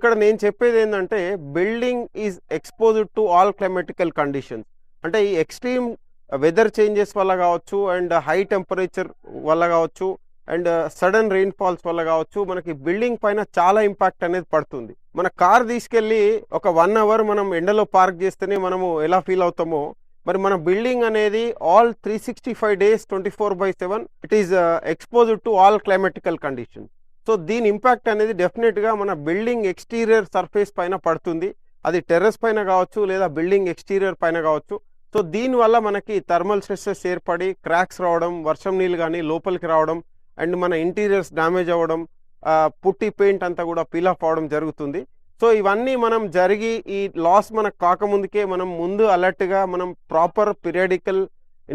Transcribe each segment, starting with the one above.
ఇక్కడ నేను చెప్పేది ఏంటంటే building is exposed to all క్లైమాటికల్ conditions. అంటే ఈ ఎక్స్ట్రీమ్ వెదర్ చేంజెస్ వల్ల కావచ్చు, అండ్ హై టెంపరేచర్ వల్ల కావచ్చు, అండ్ సడన్ రెయిన్ ఫాల్స్ వల్ల కావచ్చు, మనకి బిల్డింగ్ పైన చాలా ఇంపాక్ట్ అనేది పడుతుంది. మన కార్ తీసుకెళ్ళి ఒక 1 అవర్ మనం ఎండలో పార్క్ చేస్తేనే మనము ఎలా ఫీల్ అవుతామో, మరి మన బిల్డింగ్ అనేది all 365 days 24/7 it is exposed to all క్లైమాటికల్ conditions. So దీని ఇంపాక్ట్ అనేది డెఫినెట్గా మన బిల్డింగ్ ఎక్స్టీరియర్ సర్ఫేస్ పైన పడుతుంది. అది టెర్రస్ పైన కావచ్చు, లేదా బిల్డింగ్ ఎక్స్టీరియర్ పైన కావచ్చు. సో దీనివల్ల మనకి థర్మల్ స్ట్రెస్సెస్ ఏర్పడి క్రాక్స్ రావడం, వర్షం నీళ్ళు కానీ లోపలికి రావడం, అండ్ మన ఇంటీరియర్స్ డ్యామేజ్ అవ్వడం, పుట్టి పెయింట్ అంతా కూడా పీల్ ఆఫ్ అవడం జరుగుతుంది. సో ఇవన్నీ మనం జరిగి ఈ లాస్ మనకు కాకముందుకే మనం ముందు అలర్ట్గా మనం ప్రాపర్ పీరియాడికల్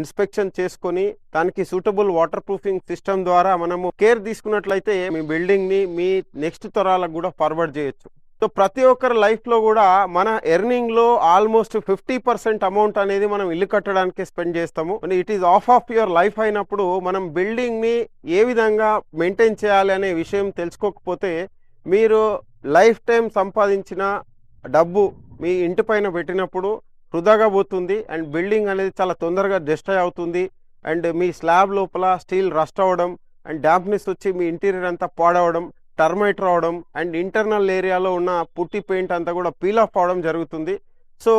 ఇన్స్పెక్షన్ చేసుకొని దానికి సూటబుల్ వాటర్ ప్రూఫింగ్ సిస్టమ్ ద్వారా మనము కేర్ తీసుకున్నట్లయితే మీ బిల్డింగ్ని మీ నెక్స్ట్ తరాలకు కూడా ఫార్వర్డ్ చేయొచ్చు. సో ప్రతి ఒక్కరి లైఫ్లో కూడా మన ఎర్నింగ్లో ఆల్మోస్ట్ 50% అమౌంట్ అనేది మనం ఇల్లు కట్టడానికి స్పెండ్ చేస్తాము. It is of your life అయినప్పుడు మనం బిల్డింగ్ని ఏ విధంగా మెయింటైన్ చేయాలి అనే విషయం తెలుసుకోకపోతే మీరు లైఫ్ టైం సంపాదించిన డబ్బు మీ ఇంటి పైన పెట్టినప్పుడు వృధాగా పోతుంది, అండ్ బిల్డింగ్ అనేది చాలా తొందరగా డిస్ట్రాయ్ అవుతుంది, అండ్ మీ స్లాబ్ లోపల స్టీల్ రస్ట్ అవ్వడం, అండ్ డాంప్నెస్ వచ్చి మీ ఇంటీరియర్ అంతా పాడవడం, టర్మైట్ రావడం, అండ్ ఇంటర్నల్ ఏరియాలో ఉన్న పుట్టి పెయింట్ అంతా కూడా పీల్ ఆఫ్ అవడం జరుగుతుంది. సో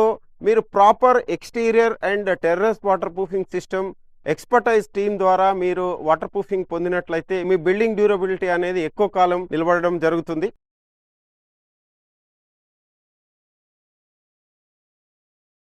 మీరు proper exterior and terrace water proofing system expertise team ద్వారా మీరు వాటర్ ప్రూఫింగ్ పొందినట్లయితే మీ బిల్డింగ్ డ్యూరబిలిటీ అనేది ఎక్కువ కాలం నిలబడడం జరుగుతుంది.